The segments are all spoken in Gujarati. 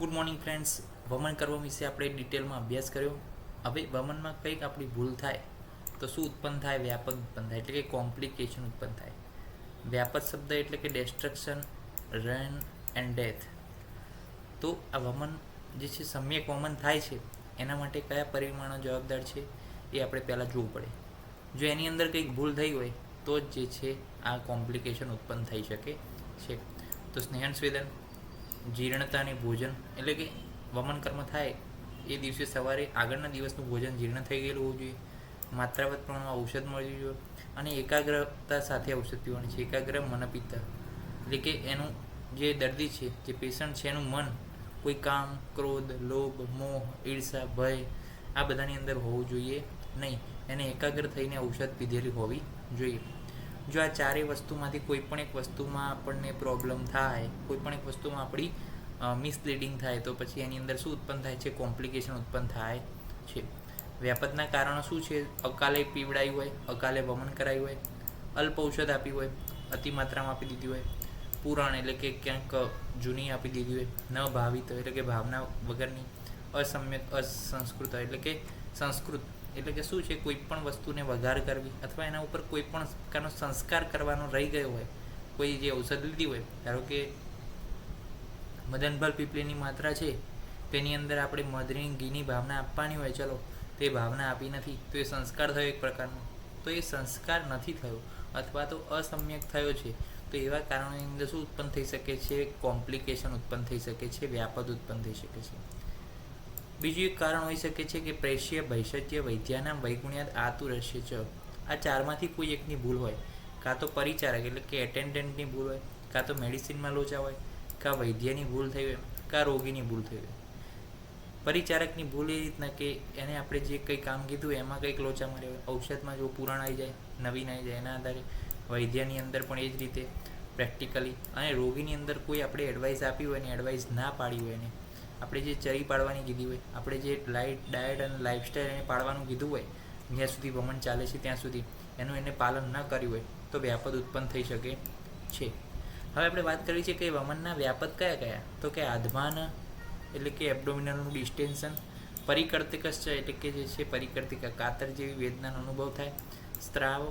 Good morning friends. વમન કરવા વિશે આપણે ડિટેલમાં અભ્યાસ કર્યો. હવે વમનમાં કંઈક આપણી ભૂલ થાય તો શું ઉત્પન્ન થાય? વ્યાપક ઉત્પન્ન થાય, એટલે કે કોમ્પ્લિકેશન ઉત્પન્ન થાય. વ્યાપક શબ્દ એટલે કે ડિસ્ટ્રક્શન, રન એન્ડ ડેથ. તો આ વમન જે છે, સમ્યક વમન થાય છે, એના માટે કયા પરિમાણો જવાબદાર છે એ આપણે પહેલાં જોવું પડે. જો એની અંદર કંઈક ભૂલ થઈ હોય તો જ જે છે આ કોમ્પ્લિકેશન ઉત્પન્ન થઈ શકે છે. તો સ્નેહન જીર્ણતા અને ભોજન, એટલે કે વમન કર્મ થાય એ દિવસે સવારે આગળના દિવસનું ભોજન જીર્ણ થઈ ગયેલું હોવું જોઈએ, માત્રાવત પ્રમાણમાં ઔષધ મળવી જોઈએ અને એકાગ્રતા સાથે ઔષધ પીવાની છે. એકાગ્ર મનપિત્તા, એટલે કે એનું જે દર્દી છે, જે પેશન્ટ છે, એનું મન કોઈ કામ, ક્રોધ, લોભ, મોહ, ઈર્ષા, ભય આ બધાની અંદર હોવું જોઈએ નહીં. એને એકાગ્ર થઈને ઔષધ પીધેલી હોવી જોઈએ. જો આ ચારેય વસ્તુમાંથી કોઈ પણ એક વસ્તુમાં આપણને પ્રોબ્લેમ થાય, કોઈ પણ એક વસ્તુમાં આપણી મિસલીડિંગ થાય, તો પછી એની અંદર શું ઉત્પન્ન થાય છે? કોમ્પ્લિકેશન ઉત્પન્ન થાય છે. વ્યાપકના કારણો શું છે? અકાલે પીવડાયું હોય, અકાલે વમન કરાયું હોય, અલ્પ ઔષધ આપી હોય, અતિ માત્રામાં આપી દીધી હોય, પુરાણ એટલે કે ક્યાંક જૂની આપી દીધી હોય, ન ભાવિત એટલે કે ભાવના વગરની, અસમ્યક અસંસ્કૃત એટલે કે સંસ્કૃત એટલે કે શું છે? કોઈ પણ વસ્તુને વઘાર કરવી અથવા એના ઉપર કોઈ પણ પ્રકારનો સંસ્કાર કરવાનો રહી ગયો હોય. કોઈ જે ઔષધ લીધી હોય, ધારો કે મદનભલ પીપળીની માત્રા છે, તેની અંદર આપણે મધની ઘીની ભાવના આપવાની હોય, ચલો તે ભાવના આપી નથી, તો એ સંસ્કાર થયો એક પ્રકારનો. તો એ સંસ્કાર નથી થયો અથવા તો અસમ્યક થયો છે, તો એવા કારણોની અંદર શું ઉત્પન્ન થઈ શકે છે? કોમ્પ્લિકેશન ઉત્પન્ન થઈ શકે છે, વ્યાપદ ઉત્પન્ન થઈ શકે છે. બીજું એક કારણ હોઈ શકે છે કે પ્રેષ્ય, ભૈષજ્ય, વૈદ્યાનામ, વૈગુણ્યાદ, આતુરસ્ય ચ. આ ચારમાંથી કોઈ એકની ભૂલ હોય. કાં તો પરિચારક એટલે કે એટેન્ડન્ટની ભૂલ હોય, કાં તો મેડિસિનમાં લોચા હોય, કાં વૈદ્યની ભૂલ થઈ હોય, કાં રોગીની ભૂલ થઈ હોય. પરિચારકની ભૂલ એ રીતના કે એને આપણે જે કંઈ કામ કીધું એમાં કંઈક લોચા માર્યા હોય, ઔષધમાં જો પુરાણ આવી જાય, નવીન આવી જાય, એના આધારે. વૈદ્યની અંદર પણ એ જ રીતે પ્રેક્ટિકલી. અને રોગીની અંદર કોઈ આપણે એડવાઇસ આપી હોય ને એડવાઇસ ના પાડી હોય ને, આપણે જે ચરી પાડવાની કીધી હોય, આપણે જે ડાયટ અને લાઇફસ્ટાઈલ એને પાડવાનું કીધું હોય, જ્યાં સુધી વમન ચાલે છે ત્યાં સુધી એનું એને પાલન ન કર્યું હોય તો વ્યાપદ ઉત્પન્ન થઈ શકે છે. હવે આપણે વાત કરી છે કે વમનના વ્યાપદ કયા કયા? તો કે આધમાન એટલે કે એબ્ડોમિનલનું ડિસ્ટેન્શન, પરિકર્તિકશ્ચ એટલે કે જે છે પરિકર્તિકા, કાતર જેવી વેદનાનો અનુભવ થાય, સ્ત્રાવ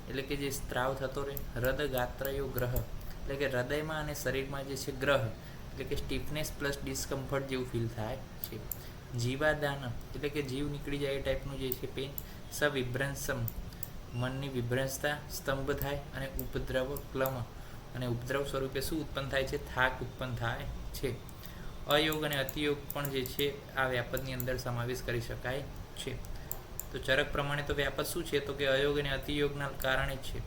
એટલે કે જે સ્ત્રાવ થતો રહે, હૃદ ગાત્રયો ગ્રહ એટલે કે હૃદયમાં અને શરીરમાં જે છે ગ્રહ એટલે કે સ્ટીફનેસ પ્લસ ડિસ્કમ્ફર્ટ જેવું ફીલ થાય છે. જીવાદાન એટલે કે જીવ નીકળી જાય એ ટાઈપનું જે છે પેઇન. સવિભ્રંશમ મનની વિભ્રંશતા, સ્તંભ થાય, અને ઉપદ્રવ ક્લમ અને ઉપદ્રવ સ્વરૂપે શું ઉત્પન્ન થાય છે? થાક ઉત્પન્ન થાય છે. અયોગ અને અતિયોગ પણ જે છે આ વ્યાપદની અંદર સમાવેશ કરી શકાય છે. તો ચરક પ્રમાણે તો વ્યાપદ શું છે? તો કે અયોગ અને અતિયોગના કારણે જ છે.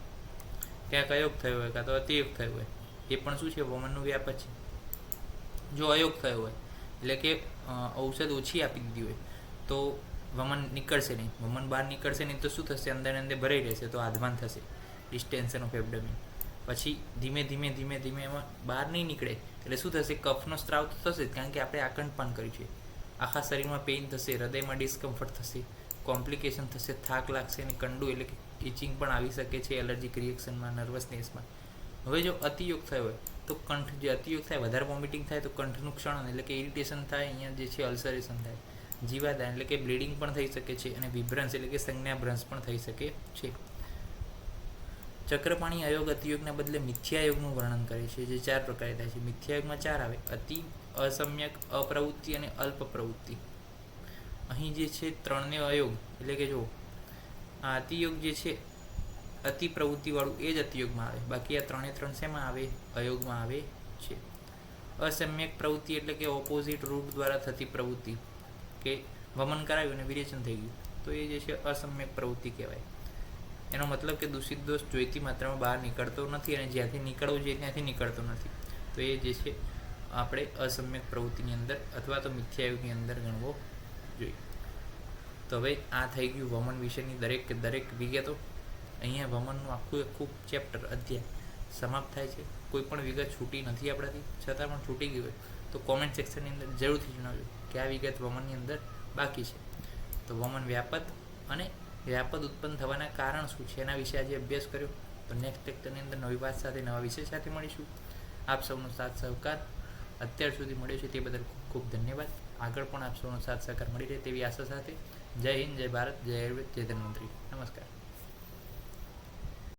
ક્યાંક અયોગ થયો હોય કાં તો અતિયોગ થયો હોય, એ પણ શું છે? વમનનું વ્યાપદ છે. જો અયોગ થયો હોય એટલે કે ઔષધ ઓછી આપી દીધી હોય તો વમન નીકળશે નહીં. વમન બહાર નીકળશે નહીં તો શું થશે? અંદર અંદર ભરાઈ રહેશે, તો આધમાન થશે, ડિસ્ટેન્શન ઓફ એબ્ડોમિન. પછી ધીમે ધીમે ધીમે ધીમે એમાં બહાર નહીં નીકળે એટલે શું થશે? કફનો સ્ત્રાવ તો થશે જ, કારણ કે આપણે આકંઠપાન કર્યું છે. આખા શરીરમાં પેઇન થશે, હૃદયમાં ડિસ્કમ્ફર્ટ થશે, કોમ્પ્લિકેશન થશે, થાક લાગશે અને કંડું એટલે કે ઇચિંગ પણ આવી શકે છે, એલર્જીક રિએક્શનમાં, નર્વસનેસમાં. હવે જો અતિયોગ થયો હોય તો કંઠ, જે અતિયોગ થાય, વધારે વોમિટિંગ થાય તો કંઠનું ક્ષણન એટલે કે ઇરિટેશન થાય, અહીંયા જે છે અલ્સરેશન થાય. જીવાદાન એટલે કે બ્લીડિંગ પણ થઈ શકે છે, અને વિભ્રંશ એટલે કે સંજ્ઞાભ્રંશ પણ થઈ શકે છે. ચક્રપાણી અયોગ અતિયોગના બદલે મિથ્યાયોગનું વર્ણન કરે છે, જે 4 પ્રકારે થાય છે. મિથ્યાયોગમાં 4 આવે: અતિ, અસમ્યક, અપ્રવૃત્તિ અને અલ્પ પ્રવૃત્તિ. અહીં જે છે 3ને અયોગ એટલે કે જો આ અતિયોગ જે છે અતિ પ્રવૃત્તિવાળું એ જ અતિયોગમાં આવે, બાકી આ 3 શેમાં આવે? અયોગમાં આવે છે. અસમ્યક પ્રવૃત્તિ એટલે કે ઓપોઝિટ રૂટ દ્વારા થતી પ્રવૃત્તિ, કે વમન કરાવ્યું અને વિરેચન થઈ ગયું, તો એ જે છે અસમ્યક પ્રવૃત્તિ કહેવાય. એનો મતલબ કે દૂષિત દોષ જોઈતી માત્રામાં બહાર નીકળતો નથી, અને જ્યાંથી નીકળવું જોઈએ ત્યાંથી નીકળતો નથી, તો એ જે છે આપણે અસમ્યક પ્રવૃત્તિની અંદર અથવા તો મિથ્યાયોગની અંદર ગણવો જોઈએ. તો હવે આ થઈ ગયું વમન વિશેની દરેક વિગતો. અહીંયા વમનનું આખું ચેપ્ટર, અધ્યાય સમાપ્ત થાય છે. કોઈ પણ વિગત છૂટી નથી આપણાથી, છતાં પણ છૂટી ગઈ હોય તો કોમેન્ટ સેક્શનની અંદર જરૂરથી જણાવજો કે આ વિગત વમનની અંદર બાકી છે. તો વમન વ્યાપદ અને વ્યાપદ ઉત્પન્ન થવાના કારણ શું છે એના વિશે આજે અભ્યાસ કર્યો. તો નેક્સ્ટ લેક્ચરની અંદર નવી વાત સાથે, નવા વિષય સાથે મળીશું. આપ સૌનો સાથ સહકાર અત્યાર સુધી મળ્યો છે તે બદલ ખૂબ ખૂબ ધન્યવાદ. આગળ પણ આપ સૌનો સાથ સહકાર મળી રહે તેવી આશા સાથે જય હિન્દ, જય ભારત, જય આયુર્વેદ, જય ધન્વંતરી. નમસ્કાર.